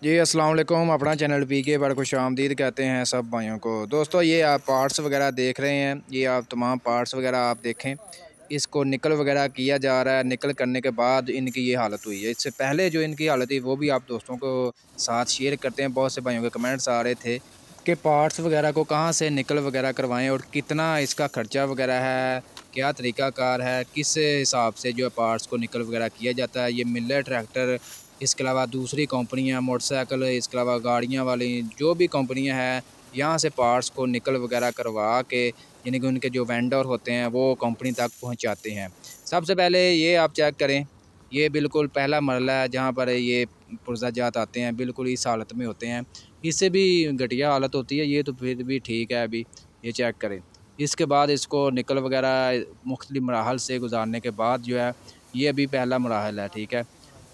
जी अस्सलाम वालेकुम। अपना चैनल पीके पर खुश आमदीद कहते हैं सब भाइयों को। दोस्तों ये आप पार्ट्स वगैरह देख रहे हैं, ये आप तमाम पार्ट्स वगैरह आप देखें, इसको निकल वगैरह किया जा रहा है। निकल करने के बाद इनकी ये हालत हुई है। इससे पहले जो इनकी हालत थी वो भी आप दोस्तों को साथ शेयर करते हैं। बहुत से भाइयों के कमेंट्स आ रहे थे कि पार्ट्स वगैरह को कहाँ से निकल वगैरह करवाएं और कितना इसका खर्चा वगैरह है, क्या तरीक़ाकार है, किस हिसाब से जो है पार्ट्स को निकल वगैरह किया जाता है। ये मिलर ट्रैक्टर, इसके अलावा दूसरी कंपनियां मोटरसाइकिल, इसके अलावा गाड़ियां वाली जो भी कंपनियां हैं, यहाँ से पार्ट्स को निकल वगैरह करवा के यानी कि उनके जो वेंडर होते हैं वो कंपनी तक पहुंचाते हैं। सबसे पहले ये आप चेक करें, ये बिल्कुल पहला मरला है जहाँ पर ये पुर्ज़ाजात आते हैं, बिल्कुल इस हालत में होते हैं। इससे भी घटिया हालत होती है, ये तो फिर भी ठीक है। अभी ये चेक करें, इसके बाद इसको निकल वगैरह मुख्तलिफ मराहल से गुजारने के बाद जो है, ये अभी पहला मराहल है, ठीक है।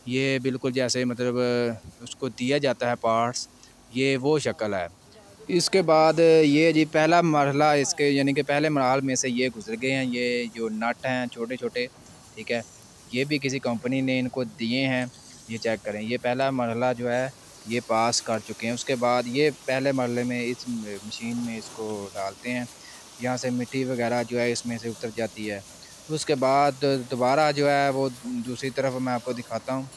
ये बिल्कुल जैसे मतलब उसको दिया जाता है पार्ट्स, ये वो शक्ल है। इसके बाद ये जी पहला मरहला इसके यानी कि पहले मराहल में से ये गुजर गए हैं। ये जो नट हैं छोटे छोटे, ठीक है, ये भी किसी कंपनी ने इनको दिए हैं। ये चेक करें, ये पहला मरहला जो है ये पास कर चुके हैं। उसके बाद ये पहले मरहले में इस मशीन में इसको डालते हैं, यहाँ से मिट्टी वगैरह जो है इसमें से उतर जाती है। उसके बाद दोबारा जो है वो दूसरी तरफ मैं आपको दिखाता हूँ।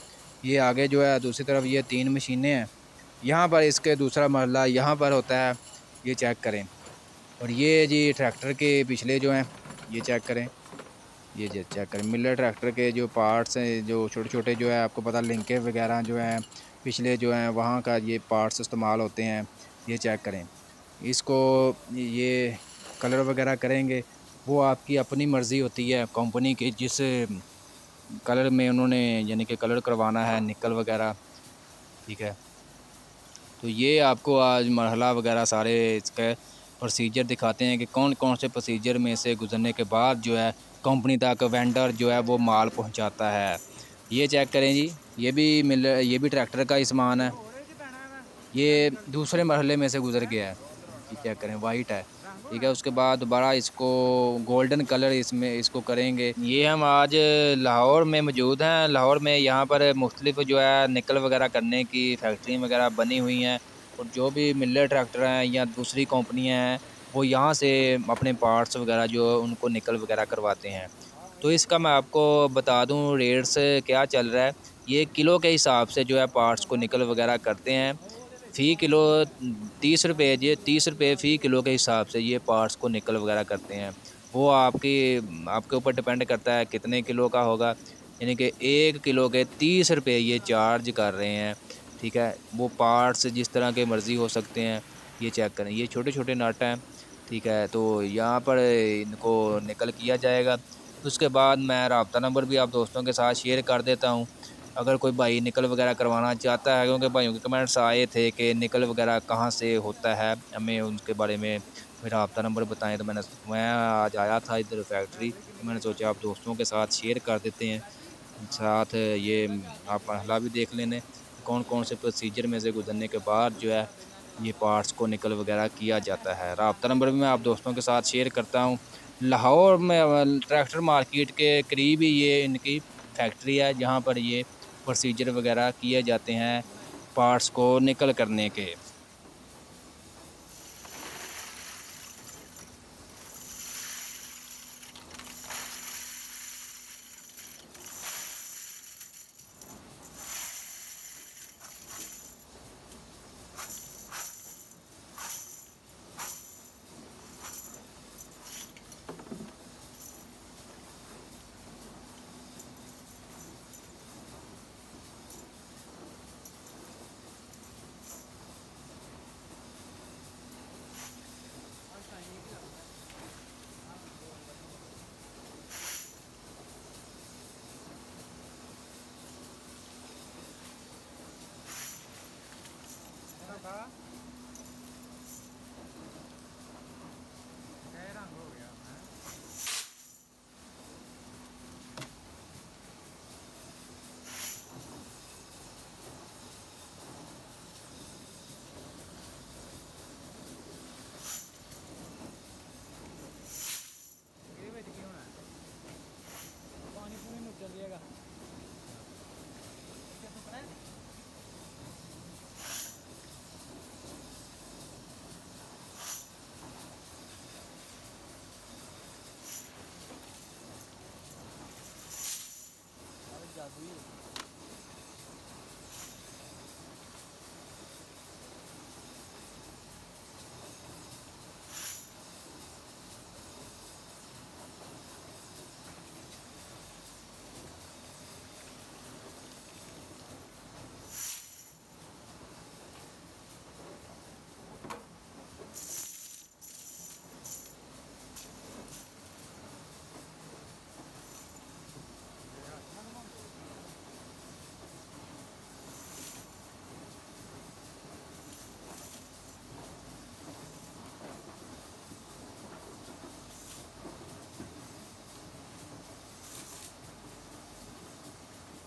ये आगे जो है दूसरी तरफ ये 3 मशीनें हैं। यहाँ पर इसके दूसरा मरला यहाँ पर होता है, ये चेक करें। और ये जी ट्रैक्टर के पिछले जो हैं, ये चेक करें, ये जो चेक करें मिलर ट्रैक्टर के जो पार्ट्स हैं, जो छोटे-छोटे जो है आपको पता लिंकें वगैरह जो हैं पिछले जो हैं वहाँ का ये पार्ट्स इस्तेमाल होते हैं। ये चेक करें, इसको ये कलर वगैरह करेंगे, वो आपकी अपनी मर्ज़ी होती है कंपनी की जिस कलर में उन्होंने यानी कि कलर करवाना है निकल वगैरह, ठीक है। तो ये आपको आज मरहला वगैरह सारे इसके प्रोसीजर दिखाते हैं कि कौन-कौन से प्रोसीजर में से गुज़रने के बाद जो है कंपनी तक वेंडर जो है वो माल पहुंचाता है। ये चेक करें जी, ये भी ट्रैक्टर का ही सामान है। ये दूसरे मरहले में से गुज़र गया है। ये चेक करें, वाइट है, ठीक है। उसके बाद दोबारा इसको गोल्डन कलर इसमें इसको करेंगे। ये हम आज लाहौर में मौजूद हैं। लाहौर में यहाँ पर मुख्तलिफ़ जो है निकल वगैरह करने की फैक्ट्री वगैरह बनी हुई हैं, और जो भी मिलर ट्रैक्टर हैं या दूसरी कंपनियाँ हैं वो यहाँ से अपने पार्ट्स वगैरह जो उनको निकल वगैरह करवाते हैं। तो इसका मैं आपको बता दूँ रेट्स क्या चल रहा है। ये किलो के हिसाब से जो है पार्ट्स को निकल वगैरह करते हैं। फ़ी किलो 30 रुपये, ये 30 रुपये फ़ी किलो के हिसाब से ये पार्ट्स को निकल वगैरह करते हैं। वो आपके ऊपर डिपेंड करता है कितने किलो का होगा, यानी कि 1 किलो के 30 रुपये ये चार्ज कर रहे हैं, ठीक है। वो पार्ट्स जिस तरह के मर्ज़ी हो सकते हैं। ये चेक करें, ये छोटे-छोटे नट हैं, ठीक है। तो यहाँ पर इनको निकल किया जाएगा। उसके बाद मैं राब्ता नंबर भी आप दोस्तों के साथ शेयर कर देता हूँ, अगर कोई भाई निकल वगैरह करवाना चाहता है, क्योंकि भाइयों के कमेंट्स आए थे कि निकल वगैरह कहाँ से होता है, हमें उनके बारे में कोई राब्ता नंबर बताएं। तो मैं आज आया था इधर फैक्ट्री, तो मैंने सोचा आप दोस्तों के साथ शेयर कर देते हैं। साथ ये आप मरहला भी देख लेने कौन कौन से प्रोसीजर में से गुजरने के बाद जो है ये पार्ट्स को निकल वगैरह किया जाता है। राब्ता नंबर भी मैं आप दोस्तों के साथ शेयर करता हूँ। लाहौर में ट्रैक्टर मार्केट के करीब ही ये इनकी फैक्ट्री है, जहाँ पर ये प्रोसीजर वगैरह किए जाते हैं पार्ट्स को निकल करने के।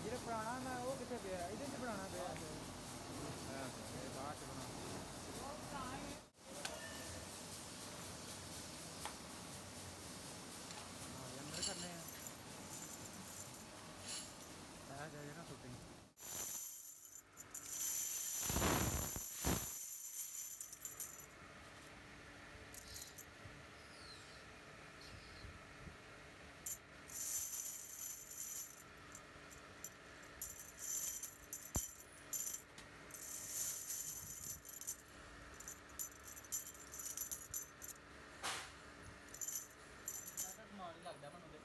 जो पुराना मैं वो कितने पे है इधर से बनाना पे बाद बना अंदर करने हैं जाए ना शूटिंग ਸਮਾਨ ਹੀ ਲੱਗਦਾ ਮੈਨੂੰ ਤੇ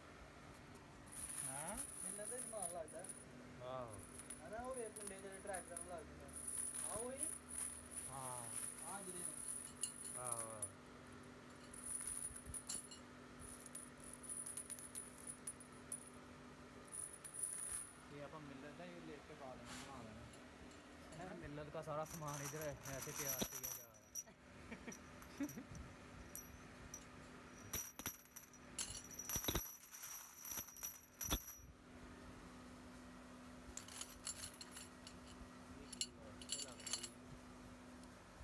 ਹਾਂ ਮੈਨੂੰ ਤਾਂ ਸਮਾਨ ਲੱਗਦਾ ਆਹੋ ਹਨਾ ਉਹ ਵੇ ਕੁੰਡੇ ਜਿਹੜੇ ਟਰੈਕਟਰ ਨੂੰ ਲੱਗਦੇ ਆ ਉਹ ਹੀ ਹਾਂ ਆ ਜਿਹੜੇ ਆਹੋ ये अपन मिलत है ये लेके बाद में बना लेना मिलत का सारा सामान इधर ऐसे तैयार किया जा रहा है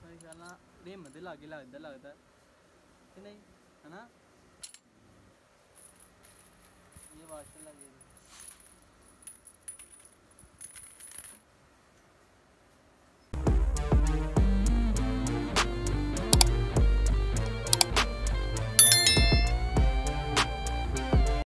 ਮੇਰੇ ਖਿਆਲ ਨਾਲ ਰਿਮ ਦੇ ਲਾਗੇ ਲੱਗਦਾ ਕਿ ਨਹੀਂ ਹਨਾ ਇਹ ਵਾਸ਼ਰ ਲੱਗੇ